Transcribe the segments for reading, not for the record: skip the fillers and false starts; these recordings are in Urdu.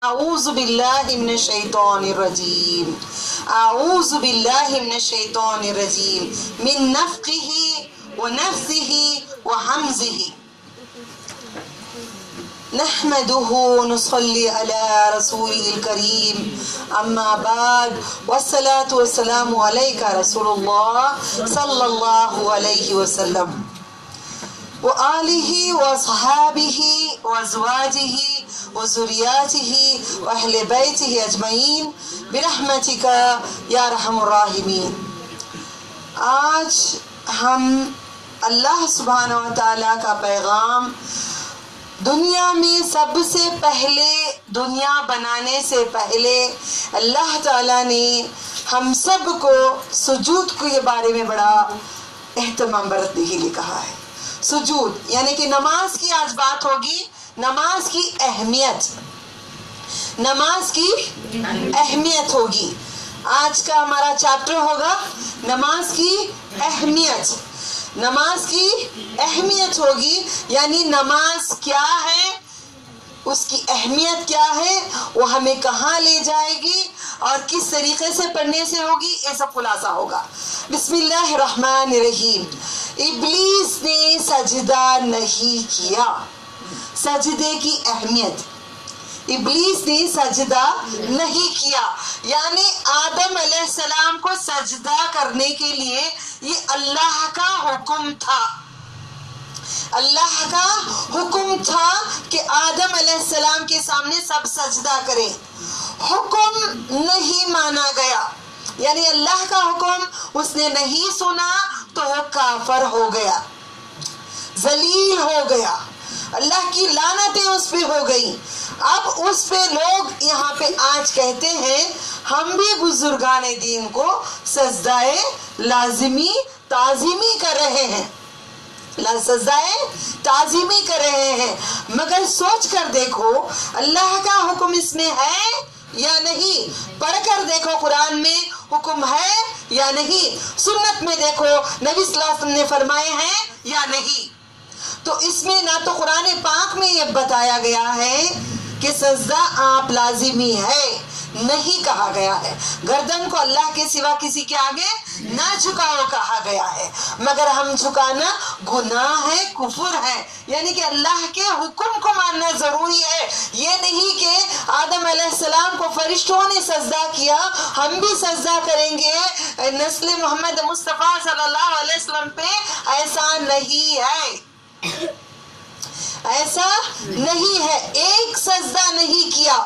أعوذ بالله من الشيطان الرجيم أعوذ بالله من الشيطان الرجيم من نفخه ونفثه وهمزه نحمده ونصلي على رسوله الكريم أما بعد والصلاة والسلام عليك رسول الله صلى الله عليه وسلم وآله وصحابه وأزواجه وذرياته وأهل بيته أجمعين برحمتك یا ارحم الراحمین۔ آج ہم اللہ سبحانہ و تعالیٰ کا پیغام دنیا میں سب سے پہلے، دنیا بنانے سے پہلے اللہ تعالیٰ نے ہم سب کو سجود کے بارے میں بڑا اہتمام برتنے کے لیے کہا ہے۔ سجود یعنی کہ نماز کی آج بات ہوگی، نماز کی اہمیت، نماز کی اہمیت ہوگی۔ آج کا ہمارا چیپٹر ہوگا نماز کی اہمیت۔ نماز کی اہمیت ہوگی یعنی نماز کیا ہے، اس کی اہمیت کیا ہے، وہ ہمیں کہاں لے جائے گی اور کس طریقے سے پڑھنے سے ہوگی، یہ سب خلاصہ ہوگا۔ بسم اللہ الرحمن الرحیم۔ ابلیس نے سجدہ نہیں کیا، سجدے کی اہمیت۔ ابلیس نے سجدہ نہیں کیا یعنی آدم علیہ السلام کو سجدہ کرنے کے لیے یہ اللہ کا حکم تھا، اللہ کا حکم تھا کہ آدم علیہ السلام کے سامنے سب سجدہ کریں۔ حکم نہیں مانا گیا یعنی اللہ کا حکم اس نے نہیں سنا تو وہ کافر ہو گیا، ذلیل ہو گیا، اللہ کی لعنتیں اس پہ ہو گئی۔ اب اس پہ لوگ یہاں پہ آج کہتے ہیں ہم بھی بزرگان دین کو سجدہ لازمی تعظیمی کر رہے ہیں، سجدہ تعظیمی کر رہے ہیں، مگر سوچ کر دیکھو اللہ کا حکم اس میں ہے یا نہیں؟ پڑھ کر دیکھو قرآن میں حکم ہے یا نہیں؟ سنت میں دیکھو نبی صلی اللہ علیہ وسلم نے فرمائے ہیں یا نہیں؟ تو اس میں نہ تو قرآن پاک میں یہ بتایا گیا ہے کہ سجدہ آپ لازمی ہے، نہیں کہا گیا ہے۔ گردن کو اللہ کے سوا کسی کے آگے نہ جھکاؤ کہا گیا ہے، مگر ہم جھکانا گناہ ہے، کفر ہے، یعنی کہ اللہ کے حکم کو ماننا ضروری ہے۔ یہ نہیں کہ آدم علیہ السلام کو فرشتوں نے سجدہ کیا ہم بھی سجدہ کریں گے نسل محمد مصطفیٰ صلی اللہ علیہ وسلم پہ، ایسا نہیں ہے، ایسا نہیں ہے۔ ایک سجدہ نہیں کیا،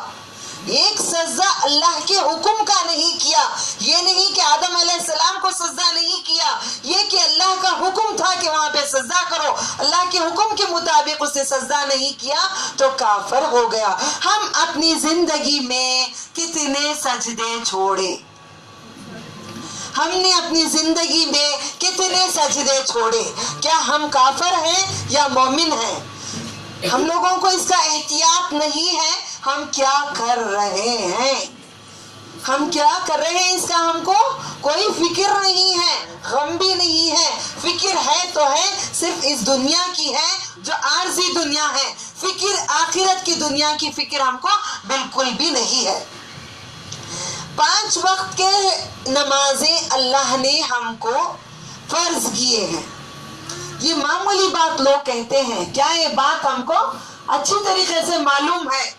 ایک سجدہ اللہ کے حکم کا نہیں کیا۔ یہ نہیں کہ آدم علیہ السلام کو سجدہ نہیں کیا، یہ کہ اللہ کا حکم تھا کہ وہاں پہ سجدہ کرو، اللہ کے حکم کے مطابق اس نے سجدہ نہیں کیا تو کافر ہو گیا۔ ہم اپنی زندگی میں کتنے سجدے چھوڑے، ہم نے اپنی زندگی میں کتنے سجدے چھوڑے؟ کیا ہم کافر ہیں یا مومن ہیں؟ ہم لوگوں کو اس کا احتیاط نہیں ہے، ہم کیا کر رہے ہیں، ہم کیا کر رہے ہیں اس کا ہم کو کوئی فکر نہیں ہے، غم بھی نہیں ہے۔ فکر ہے تو ہے صرف اس دنیا کی ہے جو عارضی دنیا ہے، فکر آخرت کی دنیا کی فکر ہم کو بالکل بھی نہیں ہے۔ 5 وقت کے نمازیں اللہ نے ہم کو فرض کیے ہیں۔ یہ معمولی بات لوگ کہتے ہیں، کیا یہ بات ہم کو اچھی طریقے سے معلوم ہے؟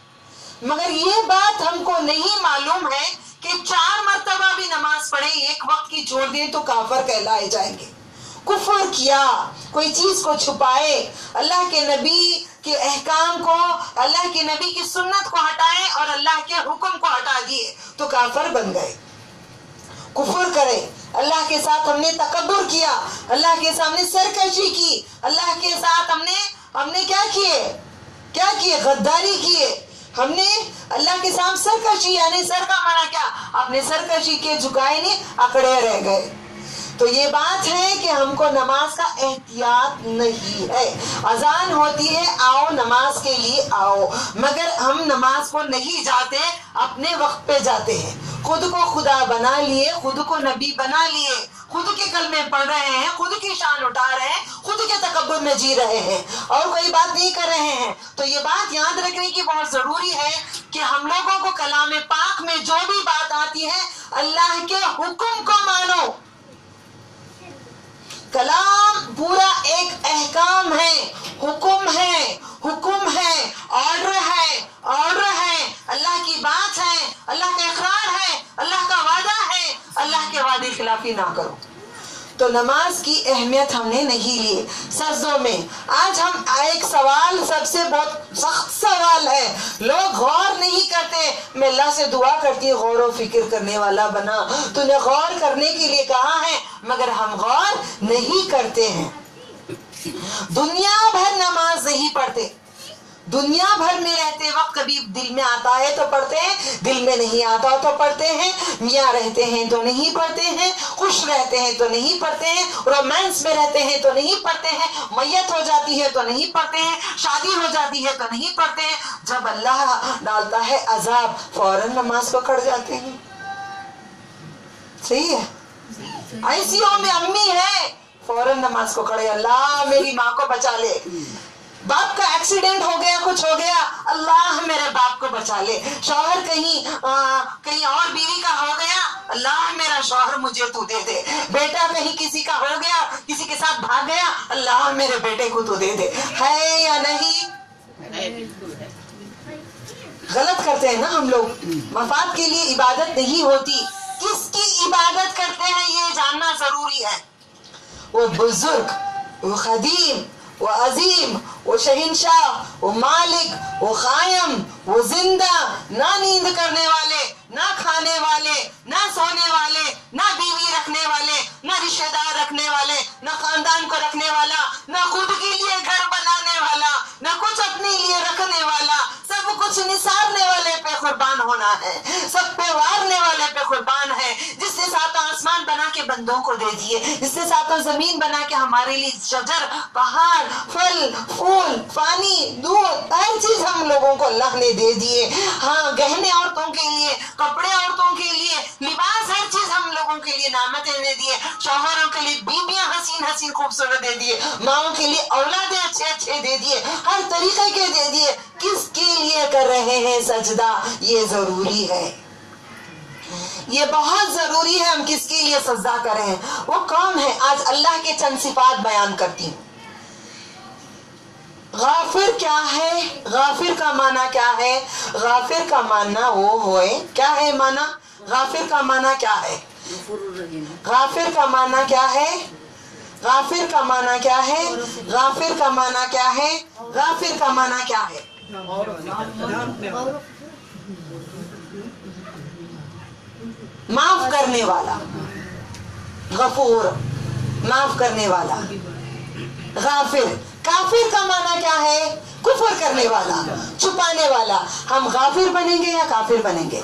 مگر یہ بات ہم کو نہیں معلوم ہے کہ 4 مرتبہ بھی نماز پڑھے، 1 وقت کی چھوڑ دیں تو کافر کہلائے جائیں گے۔ کفر کیا، کوئی چیز کو چھپائے، اللہ کے نبی کے احکام کو، اللہ کے نبی کی سنت کو ہٹائے اور اللہ کے حکم کو ہٹا دیے تو کافر بن گئے۔ کفر کرے، اللہ کے ساتھ ہم نے تکبر کیا، اللہ کے سامنے سرکشی کی، اللہ کے ساتھ ہم نے کیا کیے؟ غداری کیے۔ ہم نے اللہ کے سامنے سرکشی یعنی سر کا معنی کیا؟ اپنے سرکشی کے جھکائے نہیں، اکڑے رہ گئے۔ تو یہ بات ہے کہ ہم کو نماز کا احتیاط نہیں ہے۔ اذان ہوتی ہے آؤ نماز کے لیے آؤ، مگر ہم نماز کو نہیں جاتے، اپنے وقت پہ جاتے ہیں۔ خود کو خدا بنا لیے، خود کو نبی بنا لیے، خود کے کلمے پڑھ رہے ہیں، خود کی شان اٹھا رہے ہیں، خود کے تکبر میں جی رہے ہیں اور کوئی بات نہیں کر رہے ہیں. تو یہ بات یاد رکھنے کی بہت ضروری ہے کہ ہم لوگوں کو کلام پاک میں جو بھی بات آتی ہے اللہ کے حکم کو مانو. کلام پورا ایک احکام ہے، حکم ہے، آرڈر ہے، اللہ کی بات ہے، اللہ کا اقرار ہے، اللہ کا وعدہ ہے، اللہ کے وعدے خلافی نہ کرو. تو نماز کی اہمیت ہم نے نہیں لی سجدوں میں. آج ہم ایک سوال، سب سے بہت سخت سوال ہے، لوگ غور نہیں کرتے. میں اللہ سے دعا کرتی ہوں غور و فکر کرنے والا بنا، تو نے غور کرنے کے لیے کہا ہے مگر ہم غور نہیں کرتے ہیں. دنیا بھر نماز نہیں پڑھتے، دنیا بھر میں رہتے وقت کبھی دل میں آتا ہے تو پڑھتے ہیں، دل میں نہیں آتا تو پڑھتے ہیں. میاں رہتے ہیں تو نہیں پڑھتے ہیں، خوش رہتے ہیں تو نہیں پڑھتے ہیں، رومانس میں رہتے ہیں تو نہیں پڑھتے ہیں، میت ہو جاتی ہے تو نہیں پڑھتے ہیں، شادی ہو جاتی ہے تو نہیں پڑھتے ہیں. جب اللہ ڈالتا ہے عذاب فوراً نماز پکڑ جاتے ہیں. صحیح ہے؟ آئی سی یو میں امی ہے، فوراً نماز کو کھڑے، اللہ میری ماں کو بچا لے. باپ کا ایکسیڈنٹ ہو گیا، کچھ ہو گیا، اللہ میرے باپ کو بچا لے. شوہر کہیں اور بیوی کا ہو گیا، اللہ میرا شوہر مجھے تو دے دے. بیٹا کہیں کسی کا ہو گیا، کسی کے ساتھ بھاگ گیا، اللہ میرے بیٹے کو تو دے دے. ہے یا نہیں؟ غلط کرتے ہیں نا ہم لوگ. مفاد کے لیے عبادت نہیں ہوتی. کس کی عبادت کرتے ہیں یہ جاننا ضروری ہے. وہ بزرگ، وہ قدیم، وہ عظیم، وہ شہنشاہ، وہ مالک، وہ قائم، وہ زندہ، نہ نیند کرنے والے، نہ کھانے والے، نہ سونے والے، نہ بیوی رکھنے والے، نہ رشتہ دار رکھنے والے، نہ خاندان کو رکھنے والا، نہ خود کے لیے گھر بنانے والا، نہ کچھ اپنے لیے رکھنے والا. سب کچھ نثارنے والے پہ قربان ہونا ہے، سب پہ وارنے والے پہ قربان ہے. جس نے ساتوں آسمان بنا کے بندوں کو دے دیے، جس نے ساتوں زمین بنا کے ہمارے لیے شجر، پہاڑ، پھل، پھول، پانی، دودھ، ہر چیز ہم لوگوں کو اللہ نے دے دیے. ہاں، گہنے عورتوں کے لیے، کپڑے عورتوں کے لیے، لباس، ہر چیز ہم لوگوں کے لیے نعمتیں دے دیے. شوہروں کے لیے بیویاں حسین حسین خوبصورت دے دیے، ماؤں کے لیے اولادیں اچھے اچھے دے دیے، ہر طریقے کے دے دیے. کس کے لیے کر رہے ہیں سجدہ؟ یہ ضروری ہے، یہ بہت ضروری ہے. ہم کس کے لیے سجدہ کر رہے ہیں؟ وہ کون ہے؟ آج اللہ کے چند صفات بیان کرتی ہوں. غافر کیا ہے؟ غافر کا معنی کیا ہے؟ غافر کا معنی وہ ہوئے، کیا ہے معنی؟ غافر کا معنی کیا ہے؟ غافر کا معنی کیا ہے؟ غافر کا معنی کیا ہے؟ غافر کا معنی کیا ہے؟ غافر کا معنی کیا ہے؟ معاف کرنے والا. غفور، معاف کرنے والا. غافر. کافر کا معنی کیا ہے؟ کفر کرنے والا، چھپانے والا. ہم غافر بنیں گے یا کافر بنیں گے؟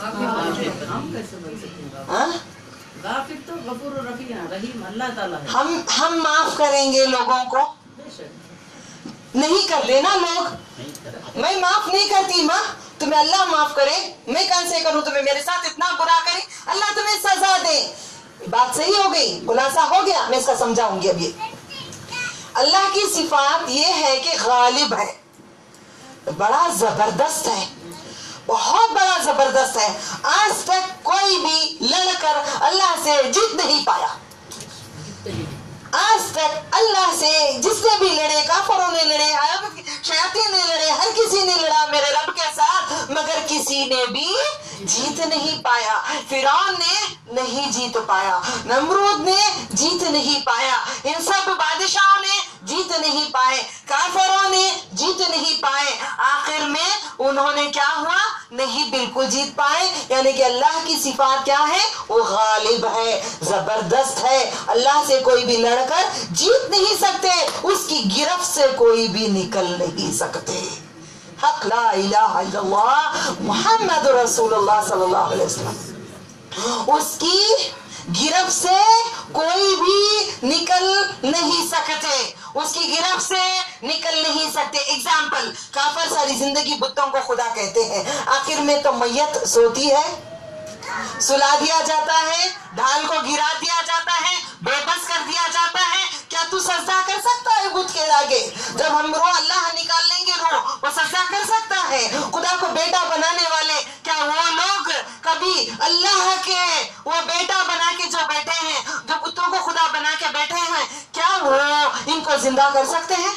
غافر تو غفور و رحیم اللہ تعالیٰ ہے. ہم معاف کریں گے لوگوں کو؟ نہیں کرتے نا لوگ. میں معاف نہیں کرتی ماں، تمہیں اللہ معاف کرے. میں کیسے کروں؟ تمہیں میرے ساتھ اتنا برا کرے، اللہ تمہیں سزا دے. بات صحیح ہو گئی، خلاصہ ہو گیا. میں اس کا سمجھاؤں گی. ابھی اللہ کی صفات یہ ہے کہ غالب ہے، بڑا زبردست ہے، بہت بڑا زبردست ہے. آج تک کوئی بھی لڑ کر اللہ سے جیت نہیں پایا. آج تک اللہ سے جس نے بھی لڑے، کافروں نے لڑے، شیاطین نے لڑے، ہر کسی نے لڑا میرے رب کے ساتھ، مگر کسی نے بھی جیت نہیں پایا. فرعون نے نہیں جیت پایا، نمرود نے جیت نہیں پایا، ان سب بادشاہوں نے جیت نہیں پائے، کافروں نے جیت نہیں پائے. آخر میں انہوں نے کیا ہوا؟ نہیں بالکل جیت پائے. یعنی کہ اللہ کی صفات کیا ہے؟ وہ غالب ہے، زبردست ہے. اللہ سے کوئی بھی لڑ کر جیت نہیں سکتے، اس کی گرفت سے کوئی بھی نکل نہیں سکتے. حق لا الہ الا اللہ محمد رسول اللہ صلی اللہ علیہ وسلم، اس کی گرفت سے کوئی بھی نکل نہیں سکتے، اس کی گرفت سے نکل نہیں سکتے. ایگزامپل، کافر ساری زندگی بتوں کو خدا کہتے ہیں، آخر میں تو میت سوتی ہے، سلا دیا جاتا ہے، ڈھال کو گرا دیا جاتا ہے، بے بس کر دیا جاتا ہے. کیا تو سجدہ کر سکتا ہے بت کے آگے؟ جب ہم روح اللہ نکال لیں گے روح، وہ سجدہ کر سکتا ہے؟ خدا کو بیٹا بنانے والے کیا وہ لوگ کبھی اللہ کے وہ بیٹا بنا کے جو بیٹھے ہیں، جو بتوں کو خدا بنا کے بیٹھے ہیں، کیا وہ ان کو زندہ کر سکتے ہیں؟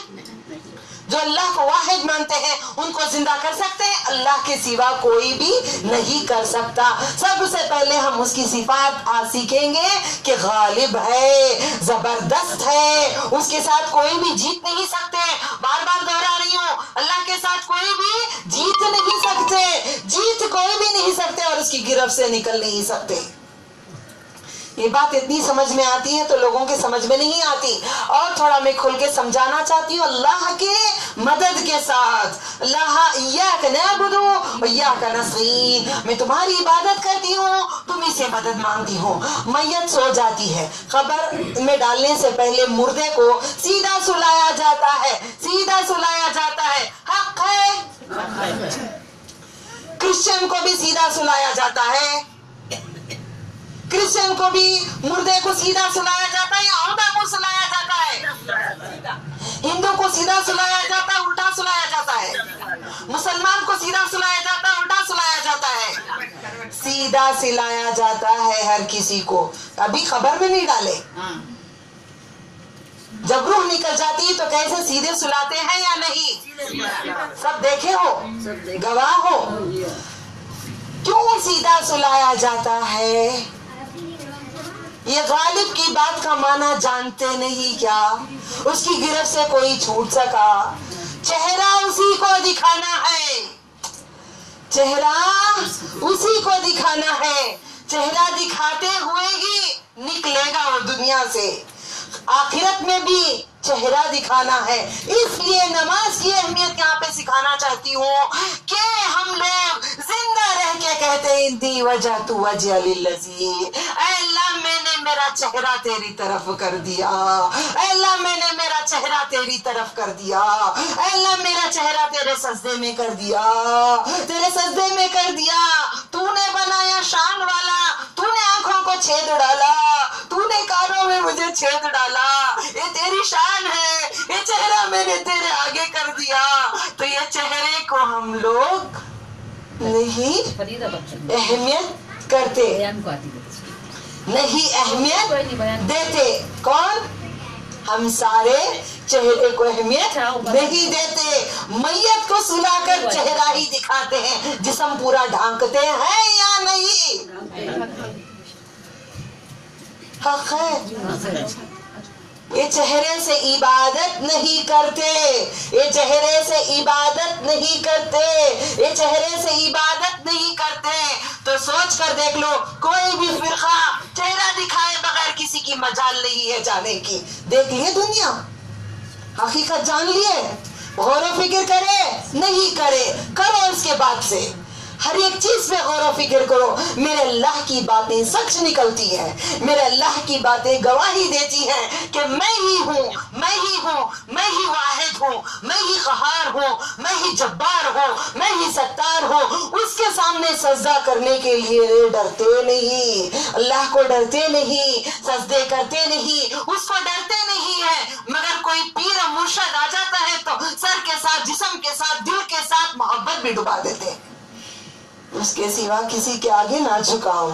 جو اللہ کو واحد مانتے ہیں ان کو زندہ کر سکتے ہیں؟ اللہ کے سوا کوئی بھی نہیں کر سکتا. سب سے پہلے ہم اس کی صفات سیکھیں گے کہ غالب ہے، زبردست ہے، اس کے ساتھ کوئی بھی جیت نہیں سکتے. بار بار دوہرا رہی ہوں، اللہ کے ساتھ کوئی بھی جیت نہیں سکتے، جیت کوئی بھی نہیں سکتے اور اس کی گرفت سے نکل نہیں سکتے. یہ بات اتنی سمجھ میں آتی ہے تو لوگوں کے سمجھ میں نہیں آتی، اور تھوڑا میں کھل کے سمجھانا چاہتی ہوں. اللہ کے مدد کے ساتھ، اللہ ایاک نعبد و ایاک نستعین، میں تمہاری عبادت کرتی ہوں، تمہیں سے مدد مانگتی ہوں. میت سو جاتی ہے، قبر میں ڈالنے سے پہلے مردے کو سیدھا سلایا جاتا ہے، سیدھا سلایا جاتا ہے. حق ہے. کرسچن کو بھی سیدھا سلایا جاتا ہے، کرسچن کو بھی مردے کو سیدھا سلایا جاتا ہے یا عہدہ کو سلایا جاتا ہے؟ ہندو کو سیدھا سلایا جاتا ہے، الٹا سلایا جاتا ہے. مسلمان کو سیدھا سلایا جاتا ہے، الٹا سلایا جاتا ہے. سیدھا سلایا جاتا ہے ہر کسی کو. ابھی خبر میں نہیں ڈالے، جب روح نکل جاتی ہے تو کیسے سیدھے سلاتے ہیں یا نہیں؟ سب دیکھے ہو، گواہ ہو. کیوں سیدھا سلایا جاتا ہے؟ یہ غالب کی بات کا معنی جانتے نہیں کیا؟ اس کی گرفت سے کوئی چھوٹ سکا؟ چہرہ اسی کو دکھانا ہے، چہرہ اسی کو دکھانا ہے. چہرہ دکھاتے ہوئے ہی نکلے گا وہ دنیا سے. آخرت میں بھی چہرہ دکھانا ہے. اس لیے نماز کی اہمیت یہاں پہ سکھانا چاہتی ہوں کہ ہم لوگ زندہ رہ کے کہتے ہیں اندی وجہت وجہ للذی، اے اللہ میں نے میرا چہرہ تیری طرف کر دیا، اے اللہ میں نے میرا چہرہ تیری طرف کر دیا، اے اللہ میرا چہرہ تیرے سجدے میں کر دیا، تیرے سجدے میں کر دیا. تو نے بنایا شان والا، تو نے آنکھوں کو چھید ڈالا، تو نے کانوں میں مجھے چھید ڈالا، یہ تیری شان ہے. یہ چہرہ میں نے تیرے آگے کر دیا. تو یہ چہرے کو ہم لوگ نہیں اہمیت کرتے، نہیں اہمیت دیتے. کون؟ ہم سارے چہرے کو اہمیت نہیں دیتے. میت کو سلا کر چہرہ ہی دکھاتے ہیں، جسم پورا ڈھانکتے ہیں یا نہیں؟ حق ہے. یہ چہرے سے عبادت نہیں کرتے، یہ چہرے سے عبادت نہیں کرتے، یہ چہرے سے عبادت نہیں کرتے. تو سوچ کر دیکھ لو، کوئی بھی فرقہ چہرہ دکھائے بغیر کسی کی مجال نہیں ہے جانے کی. دیکھ لیے دنیا، حقیقت جان لیے، غور و فکر کرے نہیں کرے، کرو اس کے بعد سے ہر ایک چیز پہ غور و فکر کرو. میرے اللہ کی باتیں سچ نکلتی ہے، میرے اللہ کی باتیں گواہی دیتی ہیں کہ میں ہی ہوں، میں ہی ہوں، میں ہی واحد ہوں، میں ہی قہار ہوں، میں ہی جبار ہوں، میں ہی ستار ہوں. اس کے سامنے سجدہ کرنے کے لیے ڈرتے نہیں، اللہ کو ڈرتے نہیں، سجدے کرتے نہیں، اس کو ڈرتے نہیں ہے. مگر کوئی پیر مرشد آ جاتا ہے تو سر کے ساتھ، جسم کے ساتھ، دل کے ساتھ محبت بھی ڈبا دیتے ہیں. اس کے سوا کسی کے آگے نہ جھکاؤ،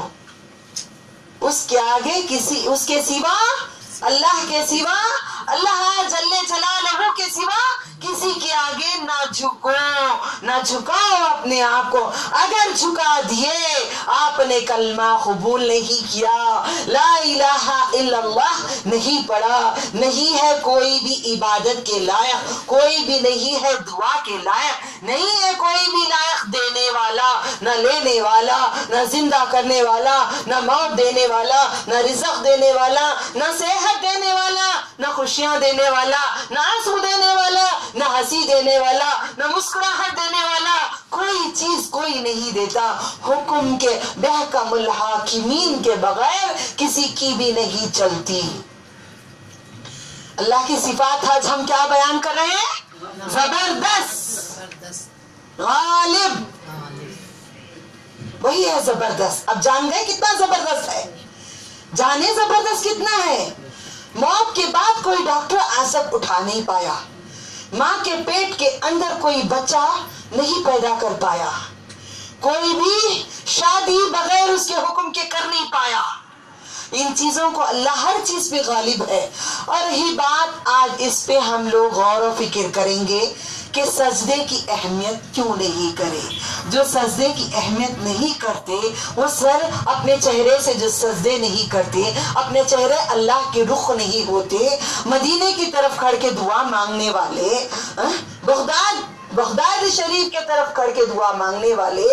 اس کے آگے کسی، اس کے سوا، اللہ کے سوا، اللہ جل جلالہ کے سوا کسی کے آگے نہ جھکو، نہ جھکاؤ اپنے آپ کو. اگر جھکا دیے، آپ نے کلمہ قبول نہیں کیا، لا الہ الا اللہ نہیں پڑھا، نہیں ہے کوئی بھی عبادت کے لائق، کوئی بھی نہیں ہے دعا کے لائق، نہیں ہے کوئی بھی لائق دینے والا، نہ لینے والا، نہ زندہ کرنے والا، نہ موت دینے والا، نہ رزق دینے والا، نہ صحت دینے والا، نہ خوشیاں دینے والا، نہ آنسو دینے والا، نہ ہنسی دینے والا، نہ مسکراہٹ دینے والا. کوئی چیز کوئی نہیں دیتا. حکم کے بحکم الحاکمین کے بغیر کسی کی بھی نہیں چلتی. اللہ کی صفات آج ہم کیا بیان کر رہے ہیں؟ زبردست، غالب، وہی ہے زبردست. اب جان گئے کتنا زبردست ہے؟ جانے زبردست کتنا ہے؟ موت کے بعد کوئی ڈاکٹر آزب اٹھا نہیں پایا, ماں کے پیٹ کے اندر کوئی بچہ نہیں پیدا کر پایا, کوئی بھی شادی بغیر اس کے حکم کے کر نہیں پایا. ان چیزوں کو اللہ ہر چیز پہ غالب ہے. اور رہی بات, آج اس پہ ہم لوگ غور و فکر کریں گے کہ سجدے کی اہمیت کیوں نہیں کرے. جو سجدے کی اہمیت نہیں کرتے وہ سر اپنے چہرے سے جو سجدے نہیں کرتے, اپنے چہرے اللہ کے رخ نہیں ہوتے, مدینے کی طرف کھڑ کے دعا مانگنے والے, بغداد شریف کے طرف کھڑ کے دعا مانگنے والے,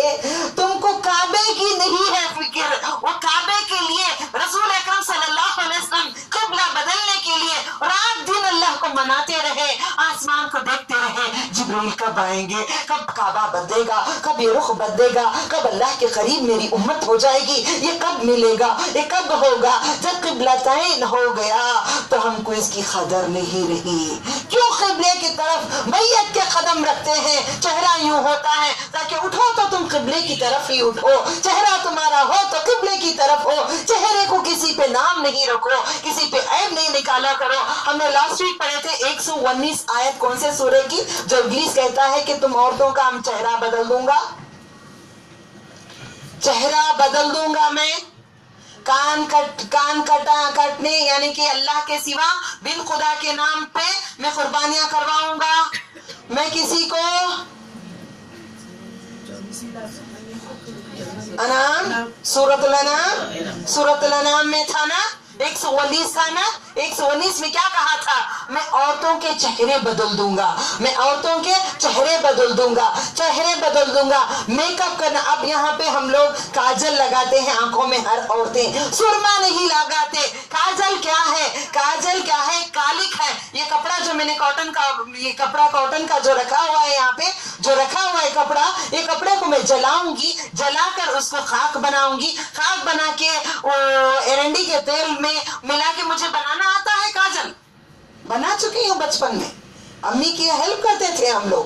تم کو کعبے کی نہیں ہے فکر. وہ کعبے کے لیے رسول اکرم صلی اللہ علیہ وسلم قبلہ بدلنے کے لیے رات دن اللہ کو مناتے رہے, آسمان کو دیکھتے رہے, جبریل کب آئیں گے, کب کعبہ بدلے گا, کب یہ رخ بدلے گا, کب اللہ کے قریب میری امت ہو جائے گی, یہ کب ملے گا, یہ کب ہوگا. جب قبلتین ہو گیا تو ہم کو اس کی قدر نہیں رہی. کیوں قبلے کی طرف میت کے قدم رکھتے ہیں؟ چہرہ یوں ہوتا ہے تاکہ اٹھو تو تم قبلے کی طرف ہی اٹھو, چہرہ تمہارا ہو تو قبلے کی طرف ہو, چہرے کو کسی پہ نام نہیں رکھو, کسی پہ عیب نہیں نکالا کرو. ہم نے لاسٹ ویک پڑھے تھے 119 آیت کون سے سورے کی, جو ابلیس کہتا ہے کہ تم عورتوں کا ہم چہرہ بدل دوں گا, چہرہ بدل دوں گا میں, کان کٹنے یعنی کہ اللہ کے سوا بن خدا کے نام پہ میں قربانیاں کرواؤں گا. میں کسی کو انعام, سورۃ الانعام میں تھا نا, 119 تھا نا, 119 میں کیا کہا تھا؟ میں عورتوں کے چہرے بدل دوں گا, میں عورتوں کے چہرے بدل دوں گا, چہرے بدل دوں گا. میک اپ کرنا, اب یہاں پہ ہم لوگ کاجل لگاتے ہیں آنکھوں میں, ہر عورتیں سرما نہیں لگاتے. کاجل کیا ہے؟ کاجل کیا ہے؟ کالک ہے. یہ کپڑا جو میں نے کاٹن کا, یہ کپڑا کاٹن کا جو رکھا ہوا ہے یہاں پہ, جو رکھا ہوا ہے کپڑا, یہ کپڑے کو میں جلاؤں گی, جلا کر اس کو خاک بناؤں گی, خاک بنا کے ایرنڈی کے تیل میں ملا کے مجھے بنانا آتا ہے. کاجل بنا چکی ہوں بچپن میں, امی کی ہیلپ کرتے تھے ہم لوگ.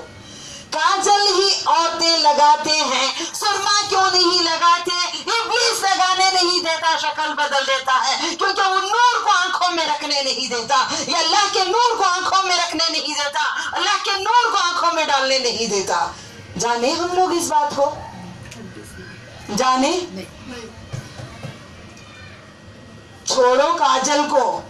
کاجل ہی عورتیں لگاتے ہیں, سرما کیوں نہیں لگاتے؟ ابلیس لگانے نہیں دیتا, شکل بدل دیتا ہے کیونکہ وہ نور کو آنکھوں میں رکھنے نہیں دیتا, یہ اللہ کے نور کو آنکھوں میں رکھنے نہیں دیتا, اللہ کے نور کو آنکھوں میں ڈالنے نہیں دیتا. جانے ہم لوگ اس بات کو, جانے چھوڑو کاجل کو,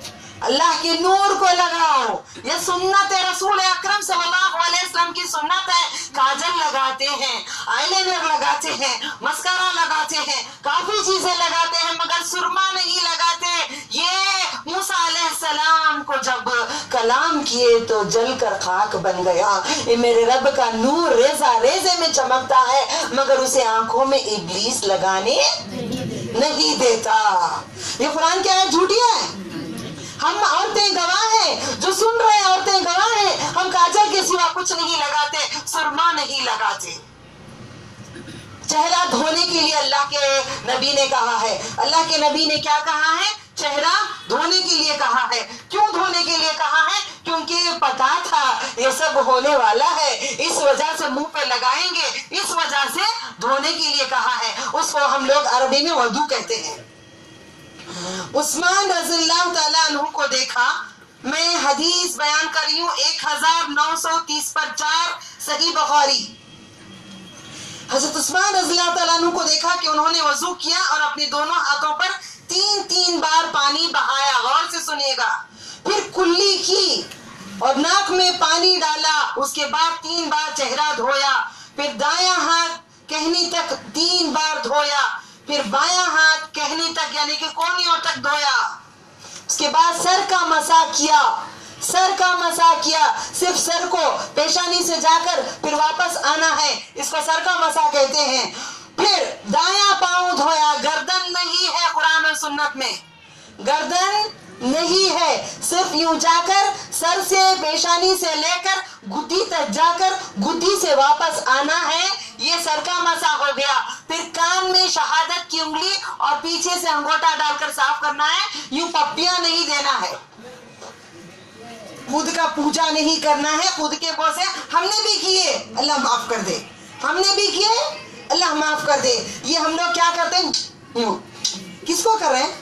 اللہ کے نور کو لگاؤ. یہ سنت رسول اکرم صلی اللہ علیہ وسلم کی سنت ہے. کاجل لگاتے ہیں, آئی لائنر لگاتے ہیں, مسکارا لگاتے ہیں, کافی چیزیں لگاتے ہیں, مگر سرما نہیں لگاتے. یہ موسیٰ علیہ السلام کو جب کلام کیے تو جل کر خاک بن گیا. یہ میرے رب کا نور ریزہ ریزے میں چمکتا ہے, مگر اسے آنکھوں میں ابلیس لگانے نہیں دیتا. یہ قرآن کیا ہے؟ جھوٹی ہے. ہم عورتیں گواہ ہیں, جو سن رہے ہیں عورتیں گواہ ہیں, ہم کاجل کے سوا کچھ نہیں لگاتے, سرما نہیں لگاتے. چہرہ دھونے کے لیے اللہ کے نبی نے کہا ہے. اللہ کے نبی نے کیا کہا ہے؟ چہرہ دھونے کے لیے کہا ہے. کیوں دھونے کے لیے کہا ہے؟ کیونکہ پتا تھا یہ سب ہونے والا ہے, اس وجہ سے منہ پہ لگائیں گے, اس وجہ سے دھونے کے لیے کہا ہے. اس کو ہم لوگ عربی میں وضو کہتے ہیں. عثمان رضی اللہ تعالیٰ عنہ کو دیکھا, میں حدیث بیان کر رہی ہوں 1930 پر 4 صحیح بخاری. حضرت عثمان رضی اللہ تعالیٰ عنہ کو دیکھا کہ انہوں نے وضو کیا اور اپنے دونوں ہاتھوں پر 3 بار پانی بہایا. غور سے سنیے گا. پھر کلی کی اور ناک میں پانی ڈالا, اس کے بعد 3 بار چہرہ دھویا, پھر دایاں ہاتھ کہنی تک 3 بار دھویا, پھر بایاں ہاتھ کہنی تک یعنی کہ کونیوں تک دھویا. اس کے بعد سر کا مسح کیا, سر کا مسح کیا, صرف سر کو پیشانی سے جا کر پھر واپس آنا ہے, اس کو سر کا مسح کہتے ہیں. پھر دایاں پاؤں دھویا. گردن نہیں ہے قرآن اور سنت میں, گردن نہیں ہے, صرف یوں جا کر سر سے پیشانی سے لے کر گدی تک جا کر گدی سے واپس آنا ہے, یہ سر کا مسح ہو گیا. پھر کان میں شہادت کی انگلی اور پیچھے سے انگوٹا ڈال کر صاف کرنا ہے, یوں پپیاں نہیں دینا ہے, خود کا پوجا نہیں کرنا ہے, خود کے بوسے ہم نے بھی کیے, اللہ معاف کر دے, ہم نے بھی کیے, اللہ معاف کر دے. یہ ہم لوگ کیا کرتے ہیں؟ کس کو کر رہے ہیں؟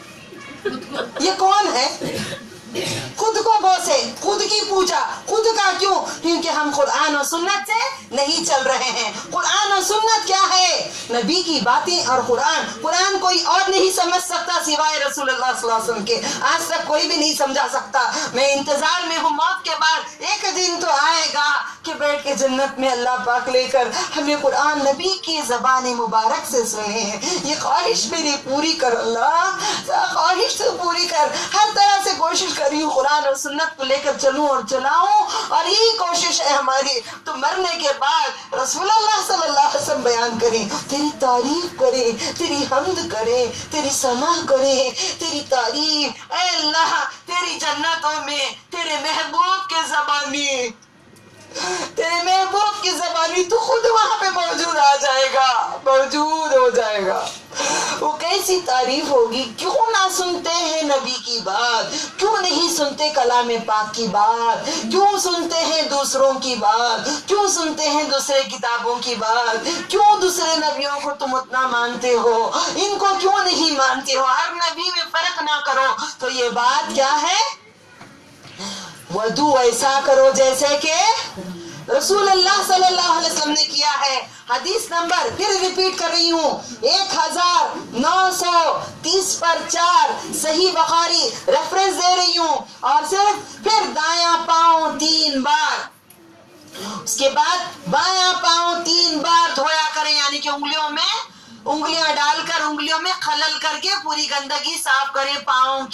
یہ کون ہے؟ خود کو بوسے، خود کی پوجا، خود کا کیوں؟ کیونکہ ہم قرآن و سنت سے نہیں چل رہے ہیں. قرآن و سنت کیا ہے؟ نبی کی باتیں اور قرآن کوئی اور نہیں سمجھ سکتا سوائے رسول اللہ صلی اللہ علیہ وسلم کے. آج تک کوئی بھی نہیں سمجھا سکتا. میں انتظار میں ہوں موت کے بعد ایک دن تو آئے گا کہ بیٹھ کے جنت میں اللہ پاک لے کر ہمیں قرآن نبی کی زبان مبارک سے سنے ہیں. یہ خواہش میری پوری کر اللہ، خواہش سے پوری کر. ہر طرح سے کوشش کری ہوں قرآن اور سنت کو لے کر چلوں اور چلاؤں، اور یہی کوشش ہے ہماری. تو مرنے کے بعد رسول اللہ صلی اللہ علیہ وسلم بیان کریں، تیری تعریف کریں، تیری حمد کریں، تیری ثنا کریں، تیری تعریف. اے اللہ تیری جنتوں میں تیرے محبوب کے زبانی، تیرے محبوب کی زبانی تو خود وہاں پہ موجود آ جائے گا، موجود ہو جائے گا. وہ کیسی تعریف ہوگی. کیوں نہ سنتے ہیں نبی کی بات؟ کیوں نہیں سنتے کلام پاک کی بات؟ کیوں سنتے ہیں دوسروں کی بات؟ کیوں سنتے ہیں دوسرے کتابوں کی بات؟ کیوں دوسرے نبیوں کو تم اتنا مانتے ہو؟ ان کو کیوں نہیں مانتے ہو؟ ہر نبی میں فرق نہ کرو. تو یہ بات کیا ہے؟ وضو ایسا کرو جیسے کہ رسول اللہ صلی اللہ علیہ وسلم نے کیا ہے. حدیث نمبر پھر ریپیٹ کر رہی ہوں، 1930/4 صحیح بخاری ریفرنس دے رہی ہوں. اور صرف پھر دایاں پاؤں 3 بار، اس کے بعد بایاں پاؤں 3 بار دھویا کریں. یعنی کہ انگلیاں ڈال کر انگلیوں میں خلل کر کے پوری گندگی صاف کریں. پاؤں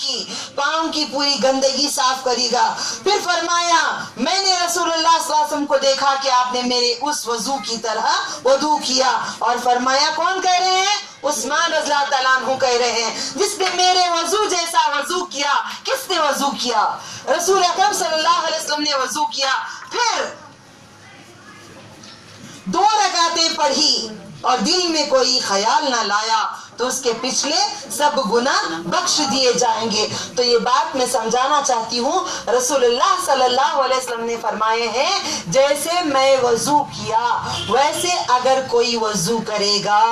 کی پوری گندگی صاف کرے گا. پھر فرمایا میں نے رسول اللہ صلی اللہ علیہ وسلم کو دیکھا کہ آپ نے میرے اس وضو کی طرح وضو کیا. اور فرمایا کون کہہ رہے ہیں؟ عثمان رضی اللہ تعالیٰ عنہ کہہ رہے ہیں جس نے میرے وضو جیسا وضو کیا. کس نے وضو کیا؟ رسول اکرم صلی اللہ علیہ وسلم نے وضو کیا. پھر 2 رکعتیں پڑھی اور دل میں کوئی خیال نہ لایا تو اس کے پچھلے سب گناہ بخش دیے جائیں گے. تو یہ بات میں سمجھانا چاہتی ہوں، رسول اللہ صلی اللہ علیہ وسلم نے فرمائے ہیں جیسے میں وضو کیا ویسے اگر کوئی وضو کرے گا،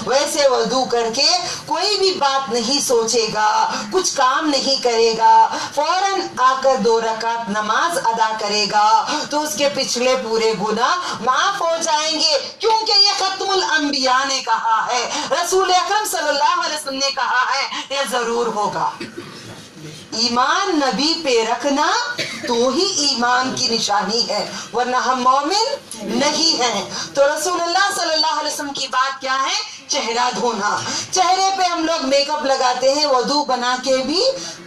ویسے وضو کر کے کوئی بھی بات نہیں سوچے گا، کچھ کام نہیں کرے گا، فوراً آ کر 2 رکعت نماز ادا کرے گا تو اس کے پچھلے پورے گناہ معاف ہو جائیں گے. کیونکہ یہ ختم الانبیاء نے کہا ہے، رسول اکرم صلی اللہ علیہ وسلم نے کہا ہے یہ ضرور ہوگا. ایمان نبی پہ رکھنا تو ہی ایمان کی نشانی ہے، ورنہ ہم مومن نہیں ہیں. تو رسول اللہ صلی اللہ علیہ وسلم کی بات کیا ہے؟ چہرہ دھونا. چہرے پہ ہم لوگ میک اپ لگاتے ہیں، وضو بنا کے بھی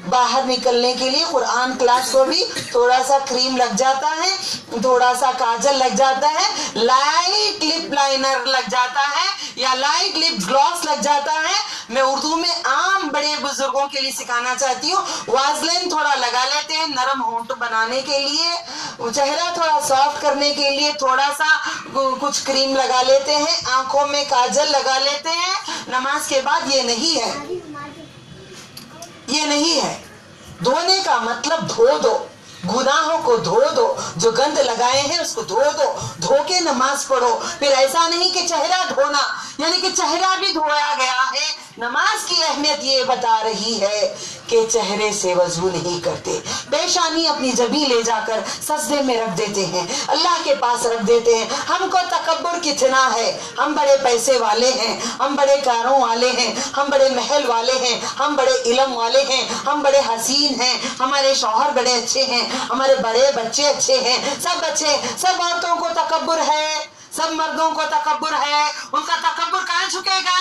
باہر نکلنے کے لیے قرآن کلاس کو بھی تھوڑا سا کریم لگ جاتا ہے، تھوڑا سا کاجل لگ جاتا ہے، لائٹ لپ لائنر لگ جاتا ہے یا لائٹ لپ گلاس لگ جاتا ہے. میں اردو میں عام بڑے بزرگوں کے لیے سکھانا چاہتی ہوں، وازلین تھوڑا لگا لیتے ہیں نرم ہونٹ بنانے کے لیے، چہرہ تھوڑا سافٹ کرنے کے لیے تھوڑا سا کچھ کریم لگا لیتے ہیں، آنکھوں میں کاجل لگا لیتے ہیں. نماز کے بعد یہ نہیں ہے، یہ نہیں ہے. دھونے کا مطلب دھو دو، گناہوں کو دھو دو، جو گند لگائے ہیں اس کو دھو دو، دھو کے نماز پڑھو. پھر ایسا نہیں کہ چہرہ دھونا، یعنی کہ چہرہ بھی دھویا گیا ہے. نماز کی اہمیت یہ بتا رہی ہے کہ چہرے سے وضو نہیں کرتے، پیشانی اپنی جبھی لے جا کر سجدے میں رکھ دیتے ہیں، اللہ کے پاس رکھ دیتے ہیں. ہم کو تکبر کتنا ہے، ہم بڑے پیسے والے ہیں، ہم بڑے کاروں والے ہیں، ہم بڑے محل والے ہیں، ہم بڑے علم والے ہیں، ہم بڑے حسین ہیں، ہمارے شوہر بڑے اچھے ہیں، ہمارے بڑے بچے اچھے ہیں، سب اچھے. سب عورتوں کو تکبر ہے، سب مردوں کو تکبر ہے. ان کا تکبر کہاں جھکے گا؟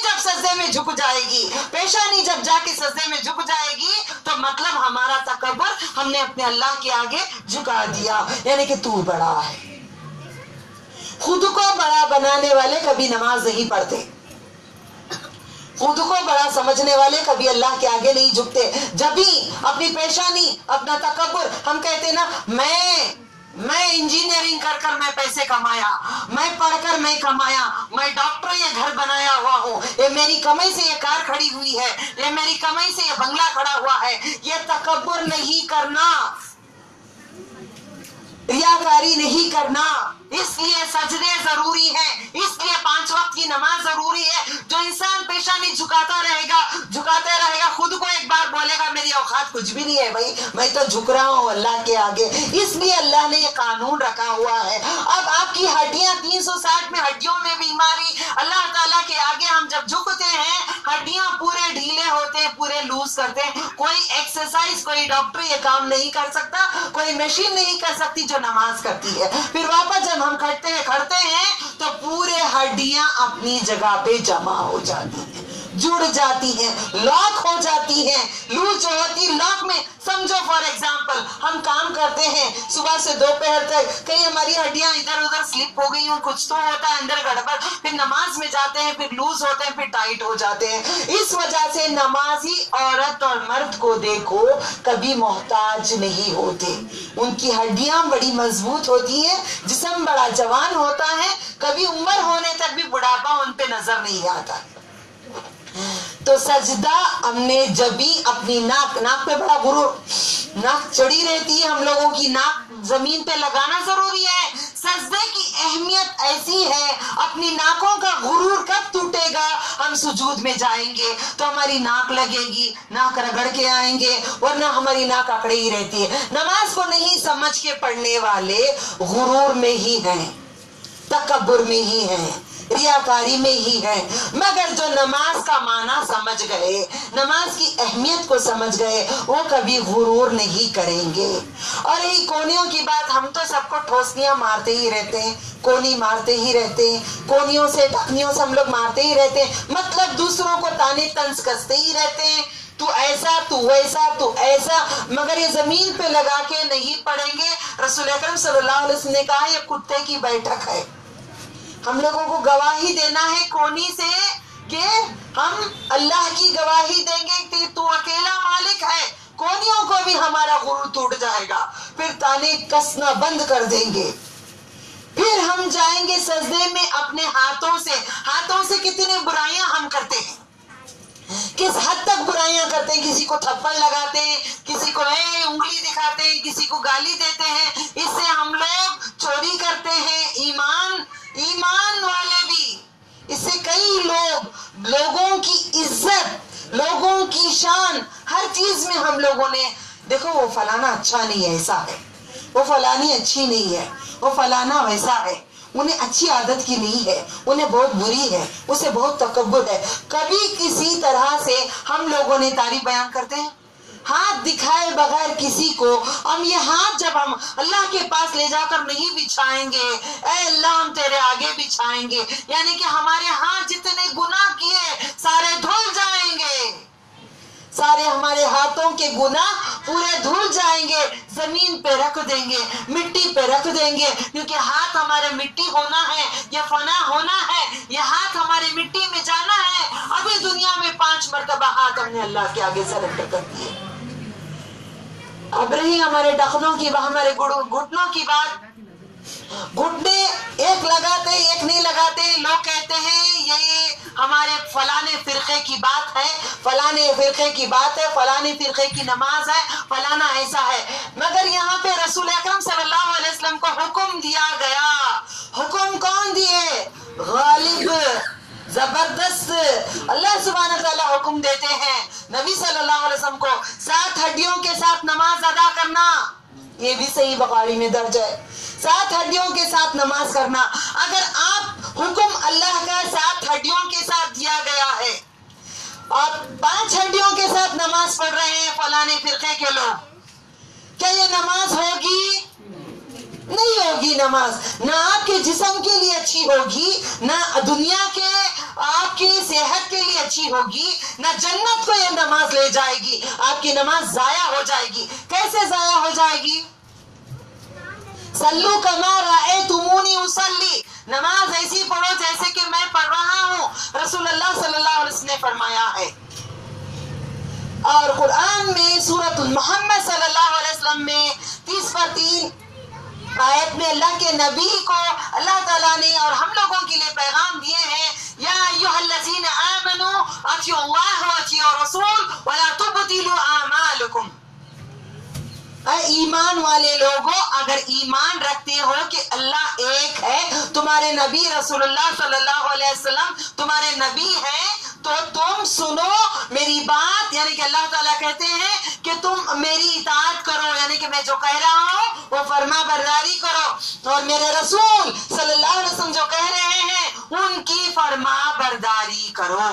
جب سجدے میں جھک جائے گی، پیشانی جب جا کے سجدے میں جھک جائے گی تو مطلب ہمارا تکبر ہم نے اپنے اللہ کے آگے جھکا دیا، یعنی کہ تو بڑا ہے. خود کو بڑا بنانے والے کبھی نماز نہیں پڑھتے، خود کو بڑا سمجھنے والے کبھی اللہ کے آگے نہیں جھکتے. جب ہی اپنی پیشانی، اپنا تکبر، ہم کہتے نا میں انجینئرنگ کر میں پیسے کمایا، میں پڑھ کر میں کمایا، میں ڈاکٹر یہ گھر بنایا ہوا ہوں، یہ میری کمائی سے یہ کار کھڑی ہوئی ہے، یہ میری کمائی سے یہ بنگلہ کھڑا ہوا ہے. یہ تکبر نہیں کرنا، ریاکاری نہیں کرنا، اس لیے سجدے ضروری ہیں، اس لیے 5 وقت کی نماز ضروری ہے. جو انسان پیشانی جھکاتا رہے گا خود کو ایک بار بولے گا میری اوقات کچھ بھی نہیں ہے بھائی، میں تو جھک رہا ہوں اللہ کے آگے. اس لیے اللہ نے یہ قانون رکھا ہوا ہے. اب آپ کی ہڈیاں 360 میں ہڈیوں میں بیماری، اللہ تعالیٰ کے آگے ہم جب جھکتے ہیں ہڈیاں پورے ڈھیلے ہوتے ہیں، پورے لوز کرتے ہیں. کوئی ایکسرسائز، کوئی ڈاکٹر یہ کام نہیں کر سکتا، کوئی مشین نہیں کر سکتی جو نماز کرتی ہے. پھر واپس جب ہم کھڑتے ہیں تو پورے ہڈیاں اپنی جگہ پہ جمع ہو جاتی ہیں، جڑ جاتی ہیں، لاک ہو جاتی ہیں. لوز جو ہوتی لاک میں، سمجھو فار ایگزامپل ہم کام کرتے ہیں صبح سے دوپہر تک، کہیں ہماری ہڈیاں ادھر ادھر سلپ ہو گئی ہوں، کچھ تو ہوتا ہے اندر گڑبڑ، پھر نماز میں جاتے ہیں، پھر لوز ہوتے ہیں، پھر ٹائٹ ہو جاتے ہیں. اس وجہ سے نمازی عورت اور مرد کو دیکھو کبھی محتاج نہیں ہوتے. ان کی ہڈیاں بڑی مضبوط ہوتی ہیں، جسم بڑا جوان ہوتا ہے، کبھی عمر ہونے تک بھی بڑھاپا ان پہ نظر نہیں آتا. تو سجدہ ہم نے جب بھی اپنی ناک پہ بڑا غرور، ناک چڑی رہتی ہے ہم لوگوں کی، ناک زمین پہ لگانا ضروری ہے. سجدے کی اہمیت ایسی ہے، اپنی ناکوں کا غرور کب ٹوٹے گا؟ ہم سجود میں جائیں گے تو ہماری ناک لگے گی، ناک رگڑ کے آئیں گے، ورنہ ہماری ناک اکڑی ہی رہتی ہے. نماز کو نہیں سمجھ کے پڑھنے والے غرور میں ہی ہیں، تکبر میں ہی ہیں، ریاکاری میں ہی ہے. مگر جو نماز کا معنی سمجھ گئے، نماز کی اہمیت کو سمجھ گئے، وہ کبھی غرور نہیں کریں گے. اور یہی کونیوں کی بات، ہم تو سب کو ٹھوسنیاں مارتے ہی رہتے ہیں، کونی مارتے ہی رہتے ہیں، کونیوں سے ٹکنیوں سے ہم لوگ مارتے ہی رہتے ہیں، مطلب دوسروں کو تانے طنز کستے ہی رہتے ہیں، تو ایسا، تو ویسا، تو ایسا. مگر یہ زمین پہ لگا کے نہیں پڑھیں گے. رسول اکرم صلی اللہ علیہ وسلم نے کہا یہ کتے کی بیٹھک ہے. ہم لوگوں کو گواہی دینا ہے کونی سے کہ ہم اللہ کی گواہی دیں گے کہ تو اکیلا مالک ہے. کونیوں کو بھی ہمارا غرور ٹوٹ جائے گا، پھر تانے کسنا بند کر دیں گے. پھر ہم جائیں گے سجدے میں اپنے ہاتھوں سے کتنے برائیاں ہم کرتے ہیں، کس حد تک برائیاں کرتے ہیں. کسی کو تھپڑ لگاتے ہیں، کسی کو انگلی دکھاتے ہیں، کسی کو گالی دیتے ہیں. اس سے ہم لوگ چوری کرتے ہیں. ایمان والے بھی، اس سے کئی لوگوں کی عزت، لوگوں کی شان، ہر چیز میں ہم لوگوں نے دیکھو وہ فلانا اچھا نہیں ہے ایسا ہے، وہ فلانی اچھی نہیں ہے، وہ فلانا ویسا ہے، انہیں اچھی عادت کی نہیں ہے، انہیں بہت بری ہے، اسے بہت تکبر ہے. کبھی کسی طرح سے ہم لوگوں نے تعریف بیان کرتے ہیں ہاتھ دکھائے بغیر کسی کو. ہم یہ ہاتھ جب ہم اللہ کے پاس لے جا کر نہیں بچھائیں گے، اے اللہ ہم تیرے آگے بچھائیں گے، یعنی کہ ہمارے ہاتھ جتنے گناہ کیے سارے دھل جائیں گے، سارے ہمارے ہاتھوں کے گناہ پورے دھل جائیں گے. زمین پہ رکھ دیں گے، مٹی پہ رکھ دیں گے، کیونکہ ہاتھ ہمارے مٹی ہونا ہے، یہ فنا ہونا ہے، یہ ہاتھ ہمارے مٹی میں جانا ہے. ابھی دنیا میں 5 مرتبہ ہاتھ ہم نے اللہ کے آگے سرنڈر کر دیے. اب رہی ہمارے ٹخنوں کی، ہمارے گھٹنوں کی بات. گھٹنے ایک لگاتے ایک نہیں لگاتے. لوگ کہتے ہیں یہ ہمارے فلانے فرقے کی بات ہے، فلانے فرقے کی بات ہے، فلانے فرقے کی نماز ہے، فلانا ایسا ہے. مگر یہاں پہ رسول اکرم صلی اللہ علیہ وسلم کو حکم دیا گیا. حکم کون دیے؟ غالب زبردست اللہ سبحانہ تعالیٰ حکم دیتے ہیں نبی صلی اللہ علیہ وسلم کو 7 ہڈیوں کے ساتھ نماز ادا کرنا. یہ بھی صحیح بخاری میں درج ہے، 7 ہڈیوں کے ساتھ نماز کرنا. اگر آپ حکم اللہ کا 7 ہڈیوں کے ساتھ دیا گیا ہے، آپ 5 ہڈیوں کے ساتھ نماز پڑھ رہے ہیں فلانے فرقے کے لوگ، کیا یہ نماز ہوگی؟ نہیں ہوگی. نماز نہ آپ کے جسم کے لیے اچھی ہوگی، نہ دنیا کے آپ کی صحت کے لیے اچھی ہوگی، نہ جنت کو یہ نماز لے جائے گی. آپ کی نماز ضائع ہو جائے گی. کیسے ضائع ہو جائے گی؟ صلو کما رأیتمونی اصلی، نماز ایسی پڑھو جیسے کہ میں پڑھ رہا ہوں، رسول اللہ صلی اللہ علیہ وسلم نے فرمایا ہے. اور قرآن میں سورۃ محمد صلی اللہ علیہ وسلم میں 30 آیت میں اللہ کے نبی کو اللہ تعالیٰ نے اور ہم لوگوں کے لیے پیغام دیے ہیں، یا ایھا الذین آمنوا اطیعوا اللہ واطیعوا الرسول ولا تبطلوا اعمالکم. اے ایمان والے لوگوں، اگر ایمان رکھتے ہو کہ اللہ ایک ہے، تمہارے نبی رسول اللہ صلی اللہ علیہ وسلم تمہارے نبی ہیں، تو تم سنو میری بات، یعنی کہ اللہ تعالیٰ کہتے ہیں کہ تم میری اطاعت کرو، یعنی کہ میں جو کہہ رہا ہوں وہ فرما برداری کرو، اور میرے رسول صلی اللہ علیہ وسلم جو کہہ رہے ہیں ان کی فرما برداری کرو۔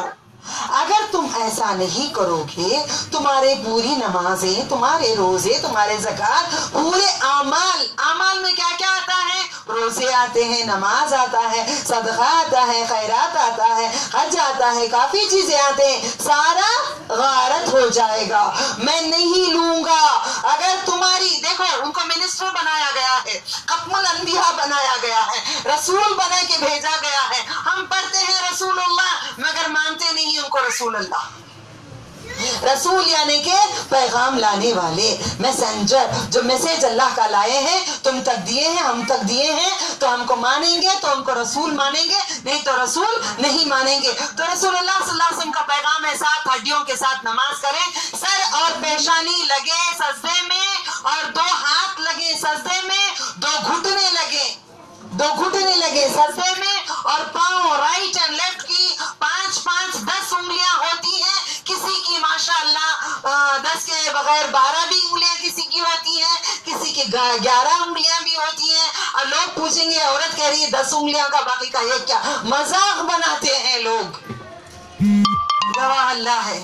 اگر تم ایسا نہیں کرو گے، تمہارے پوری نمازیں، تمہارے روزے، تمہارے زکوٰۃ، پورے اعمال میں کیا کیا آتا ہے؟ روزے آتے ہیں، نماز آتا ہے، صدقہ آتا ہے، خیرات آتا ہے، حج آتا ہے، کافی چیزیں آتے ہیں، سارا غارت ہو جائے گا، میں نہیں لوں گا۔ اگر تمہاری، دیکھو ان کو منسٹر بنایا گیا ہے، ختم الانبیاء بنایا گیا ہے، رسول بنا کے بھیجا گیا ہے، ہم پڑھتے ہیں رسول اللہ مگر مانتے نہیں ان کو رسول اللہ۔ رسول یعنی کہ پیغام لانے والے، میسنجر، جو میسج اللہ کا لائے ہیں، تم تک دیے ہیں، ہم تک دیے ہیں، تو ہم کو مانیں گے تو ان کو رسول مانیں گے، نہیں تو رسول نہیں مانیں گے۔ تو رسول اللہ صلی اللہ علیہ وسلم کا پیغام ہے 7 ہڈیوں کے ساتھ نماز کریں، سر اور پیشانی لگے سجدے میں، اور 2 ہاتھ لگے سجدے میں، 2 گھٹنے لگے سجدے میں، اور پاؤں رائٹ اینڈ لیفٹ کی 5 10 انگلیاں ہوتی ہیں، کسی کی ماشاءاللہ 10 کے بغیر 12 بھی انگلیاں کسی کی ہوتی ہیں، کسی کی 11 انگلیاں بھی ہوتی ہیں، اور لوگ پوچھیں گے عورت کہہ رہی ہے 10 انگلیاں کا، باقی کا یہ کیا؟ مذاق بناتے ہیں لوگ، گواہ اللہ ہے،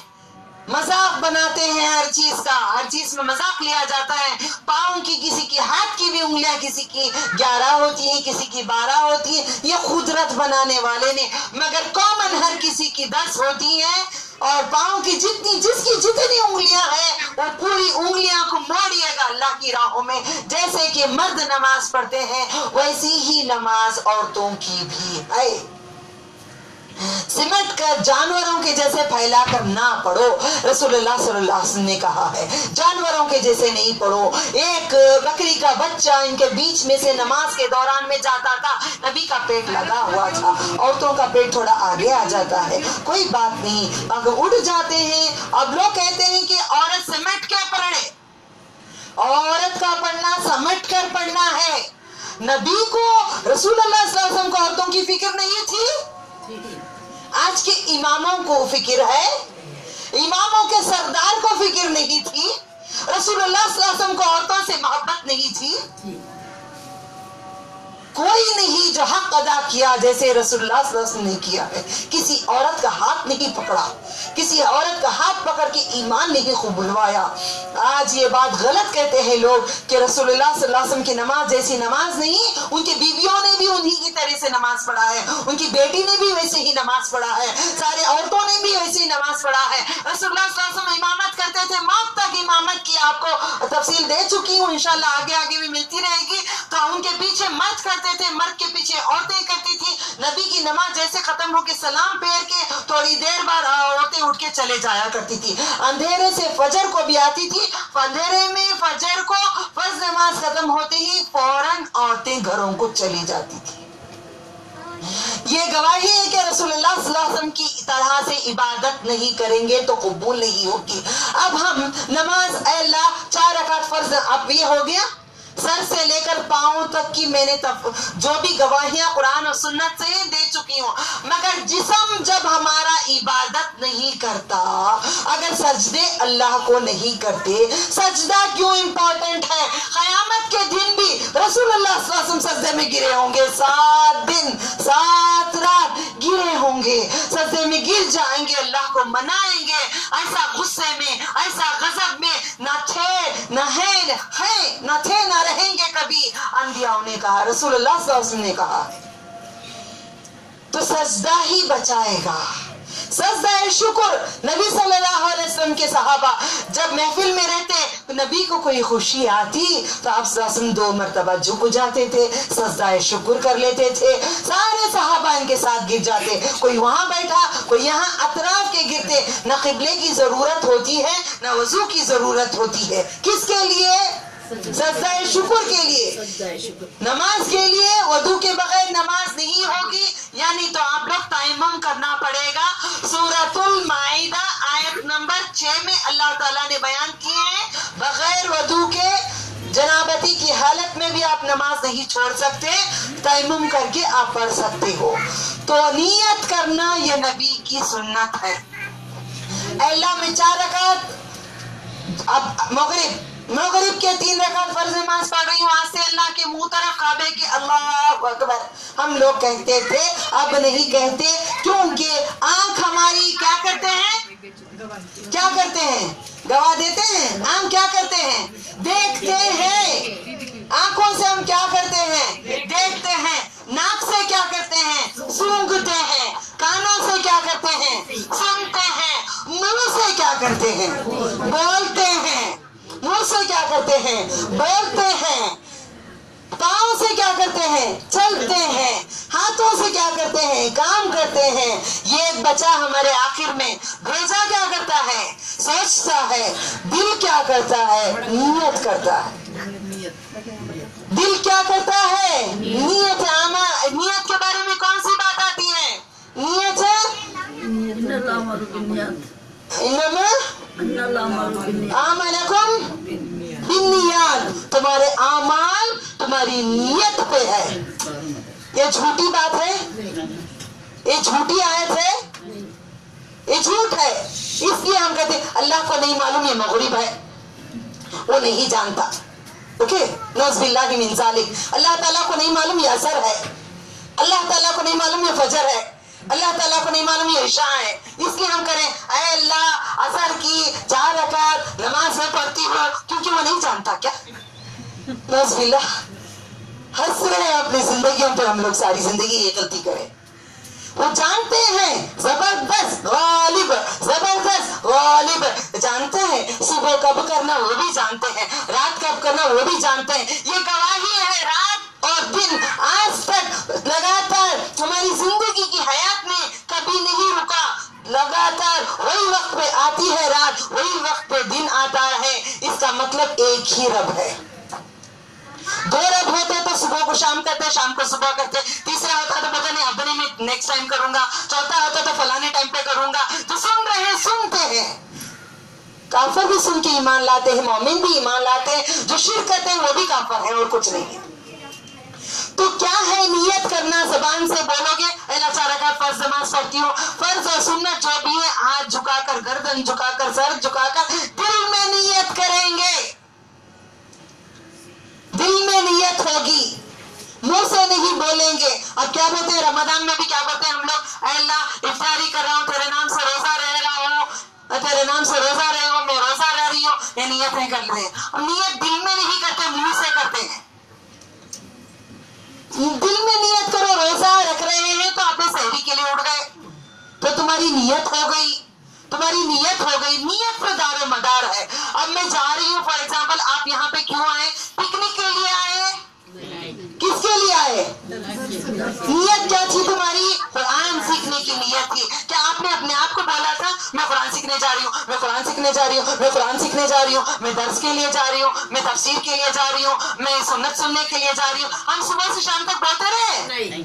مذاق بناتے ہیں ہر چیز میں مذاق لیا جاتا ہے۔ پاؤں کی، کسی کی ہاتھ کی بھی انگلیاں کسی کی 11 ہوتی ہیں، کسی کی 12 ہوتی ہیں، یہ قدرت بنانے والے نے، مگر کامن ہر کسی کی 10 ہوتی ہیں، اور پاؤں کی جس کی جتنی انگلیاں ہیں وہ پوری انگلیاں کو موڑیے گا اللہ کی راہوں میں۔ جیسے کہ مرد نماز پڑھتے ہیں ویسی ہی نماز عورتوں کی بھی ہے، سمٹ کر جانوروں کے جیسے پھیلا کر نہ پڑھو، رسول اللہ صلی اللہ علیہ وسلم نے کہا ہے، جانوروں کے جیسے نہیں پڑھو۔ ایک بکری کا بچہ ان کے بیچ میں سے نماز کے دوران میں جاتا تھا، نبی کا پیٹ لگا ہوا تھا، عورتوں کا پیٹ تھوڑا آگے آ جاتا ہے، کوئی بات نہیں، اگر اڑ جاتے ہیں۔ اب لوگ کہتے ہیں کہ عورت سمٹ کے پڑھے، عورت کا پڑھنا سمٹ کر پڑھنا ہے۔ نبی کو، رسول اللہ صلی اللہ علیہ وسلم کو عورتوں کی فکر نہیں تھی؟ آج کے اماموں کو فکر ہے، اماموں کے سردار کو فکر نہیں تھی؟ رسول اللہ صلی اللہ علیہ وسلم کو عورتوں سے محبت نہیں تھی؟ کوئی نہیں جو حق ادا کیا جیسے رسول اللہ صلی اللہ علیہ وسلم نے کیا ہے، کسی عورت کا ہاتھ نہیں پکڑا، کسی عورت کا ہاتھ پکڑ کے ایمان نہیں قبولوایا۔ آج یہ بات غلط کہتے ہیں لوگ کہ رسول اللہ صلی اللہ علیہ وسلم کی نماز جیسی نماز نہیں، ان کی بیویوں نے بھی انہی کی طرح سے نماز پڑھا ہے، ان کی بیٹی نے بھی ویسے ہی نماز پڑھا ہے، سارے عورتوں نے بھی ویسے ہی نماز پڑھا ہے۔ رسول اللہ صلی اللہ علیہ وسلم امامت کرتے تھے، موت تک امامت کی، آپ کو تفصیل دے چکی ہوں، انشاءاللہ آگے بھی ملتی رہے گی۔ تو ان کے پیچھے مرد کرتے تھے، مرد کے پیچھے عورتیں کرتی تھی۔ نبی کی نماز جیسے ختم ہو کے سلام پھیر کے تھوڑی دیر بعد عورتیں اٹھ کے چلے جایا کرتی تھی۔ اندھیرے سے فجر کو بھی آتی تھی، اندھیرے میں فجر کو فرض نماز ختم ہوتے ہی فوراً عورتیں گھروں کو چلی جاتی تھی۔ یہ گواہی ہے کہ رسول اللہ صلی اللہ علیہ وسلم کی طرح سے عبادت نہیں کریں گے تو قبول نہیں ہوگی۔ اب ہم نماز، اے اللہ 4 رکعت فرض، اب یہ ہو گیا، سر سے لے کر پاؤں تک کی میں نے جو بھی گواہیاں قرآن اور سنت سے دے چکی ہوں، مگر جسم جب ہمارا عبادت نہیں کرتا، اگر سجدے اللہ کو نہیں کرتے، سجدہ کیوں امپورٹنٹ ہے؟ قیامت کے دن بھی رسول اللہ صلی اللہ علیہ وسلم سجدے میں گرے ہوں گے، 7 دن 7 رات گرے ہوں گے، سجدے میں گر جائیں گے، اللہ کو منائیں گے، ایسا غصے میں، ایسا غضب میں نہ تھے نہ رہیں گے کبھی۔ انبیاء نے کہا، رسول اللہ صلی اللہ علیہ وسلم نے کہا، تو سجدہ ہی بچائے گا، سجدہ شکر۔ نبی صلی اللہ علیہ وسلم کے صحابہ جب محفل میں رہتے تو نبی کو کوئی خوشی آتی تو آپ صلی اللہ علیہ وسلم 2 مرتبہ جھک جاتے تھے، سجدہ شکر کر لیتے تھے، سارے صحابہ ان کے ساتھ گر جاتے، کوئی وہاں بیٹھا کوئی یہاں، اطراف کے گرتے۔ نہ قبلے کی ضرورت ہوتی ہے نہ وضو کی ضرورت ہوتی ہے، کس کے لیے؟ سجدہ شکر کے لیے، نماز کے لیے۔ وضو کے بغیر نماز نہیں ہوگی، یعنی تو آپ لوگ تیمم کرنا پڑے گا۔ سورۃ المائدہ آیت نمبر 6 میں اللہ تعالیٰ نے بیان کیے ہیں، بغیر وضو کے کی حالت میں بھی آپ نماز نہیں چھوڑ سکتے، تیمم کر کے آپ پڑھ سکتے ہو. تو نیت کرنا یہ نبی کی سنت ہے. اے اللہ میں 4 رکعت اب مغرب کے 3 رکعت فرض نماز پڑھ رہی ہوں، آج سے اللہ کے منہ طرف کعبے کے اللہ اکبر. ہم لوگ کہتے تھے، اب نہیں کہتے، کیونکہ آنکھ ہماری کیا کرتے ہیں، کیا کرتے ہیں، گواہ دیتے ہیں. ہم کیا کرتے ہیں، دیکھتے ہیں. آنکھوں سے ہم کیا کرتے ہیں، دیکھتے ہیں. ناک سے کیا کرتے ہیں، سونگھتے ہیں. کانوں سے کیا کرتے ہیں، سنتے ہیں. منہ سے کیا کرتے ہیں، بولتے ہیں. منہ سے کیا کرتے ہیں، بولتے ہیں. پاؤں سے کیا کرتے ہیں، چلتے ہیں. ہاتھوں سے کیا کرتے ہیں، کام کرتے ہیں. یہ ایک بچہ ہمارے آخر میں بھیجا کیا کرتا ہے، سوچتا ہے. دل کیا کرتا ہے، نیت کرتا ہے. دل کیا کرتا ہے، نیت. نیت کے بارے میں کون سی بات آتی ہے، نیت ہے انما اعمالکم بالنیات. تمہارے اعمال تمہاری نیت پہ ہے. یہ جھوٹی بات ہے، یہ جھوٹی آیت ہے، یہ جھوٹ ہے. اس لیے ہم کہتے ہیں اللہ کو نہیں معلوم یہ مغرب ہے، وہ نہیں جانتا. اوکے، نعوذ باللہ من ذالک. اللہ تعالیٰ کو نہیں معلوم یہ عصر ہے، اللہ تعالیٰ کو نہیں معلوم یہ فجر ہے، اللہ تعالیٰ کو نہیں معلوم یہ عشاء ہے. اس لیے ہم کریں اے اللہ عصر کی 4 رکعت نماز میں پڑھتی ہوں، کیونکہ وہ نہیں جانتا. کیا نعوذ باللہ. ہنس رہے ہیں اپنی زندگیوں پہ. ہم لوگ ساری زندگی یہ غلطی کریں. وہ جانتے ہیں زبردست غالب، زبردست غالب. جانتے ہیں صبح کب کرنا وہ بھی جانتے ہیں، رات کب کرنا وہ بھی جانتے ہیں. یہ گواہی ہے رات اور دن آج تک لگاتار ہماری زندگی کی حیات میں کبھی نہیں رکا. لگاتار وہی وقت پہ آتی ہے رات، وہی وقت پہ دن آتا ہے. اس کا مطلب ایک ہی رب ہے. 2 رب ہوتے تو صبح کو شام کرتے، شام کو صبح کرتے. تیسرا ہوتا تو پتہ نہیں اب نہیں میں نیکسٹ ٹائم کروں گا. چوتھا ہوتا تو فلانے ٹائم پہ کروں گا. تو سن رہے ہیں، سنتے ہیں. کافر بھی سن کے ایمان لاتے ہیں، مومن بھی ایمان لاتے ہیں. جو شرک کرتے ہیں وہ بھی کافر ہیں اور کچھ نہیں ہے. تو کیا ہے نیت کرنا؟ زبان سے بولو گے اللہ 4 رکعت فرض نماز پڑھتی ہوں. فرض اور سنت جو بھی ہے ہاتھ جھکا کر، گردن جھکا کر، سر جھکا کر دل میں نیت کریں گے. دل میں نیت ہوگی، منہ سے نہیں بولیں گے. اب کیا بولتے ہیں رمضان میں بھی کیا بولتے ہیں ہم لوگ، اے اللہ افطاری کر رہا ہوں، تیرے نام سے روزہ رہ رہا ہوں، تیرے نام سے روزہ رہے ہوں، میں روزہ رہ رہی ہوں. یہ نیت نہیں کر رہے. نیت دل میں نہیں کرتے، منہ سے کرتے ہیں. دل میں نیت کرو روزہ رکھ رہے ہیں تو آپ نے سحری کے لیے اٹھ گئے تو تمہاری نیت ہو گئی، تمہاری نیت ہو گئی. نیت پہ دار و مدار ہے. اب میں جا رہی ہوں فار ایگزامپل، آپ یہاں پہ کیوں آئے؟ پکنک کے لیے آئے. کس کے لیے آئے؟ نیت کیا تھی تمہاری؟ قرآن سیکھنے کی نیت تھی. کیا آپ نے اپنے آپ کو بولا تھا میں قرآن سیکھنے جا رہی ہوں، میں قرآن سیکھنے جا رہی ہوں، میں قرآن سیکھنے جا رہی ہوں، میں درس کے لیے جا رہی ہوں، میں تفسیر کے لیے جا رہی ہوں، میں سنت سننے کے لیے جا رہی ہوں؟ ہم صبح سے شام تک بولتے رہے. نہیں.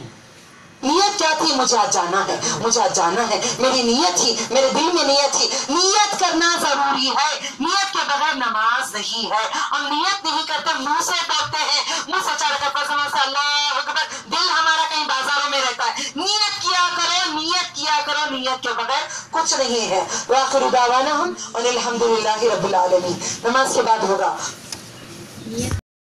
نیت کیا تھی؟ مجھے آج جانا ہے، مجھے آج جانا ہے. میری نیت تھی، میرے دل میں نیت تھی. نیت کرنا ضروری ہے. نیت کے بغیر نماز نہیں ہے. ہم نیت نہیں کرتے، منہ سے بولتے ہیں. منہ سے 4 رکعت فرض سے اللہ اکبر، دل ہمارا کہیں بازاروں میں رہتا ہے. نیت کیا کرو، نیت کیا کرو. نیت کے بغیر کچھ نہیں ہے. وآخر دعوانا الحمدللہ رب العالمین. نماز کے بعد ہوگا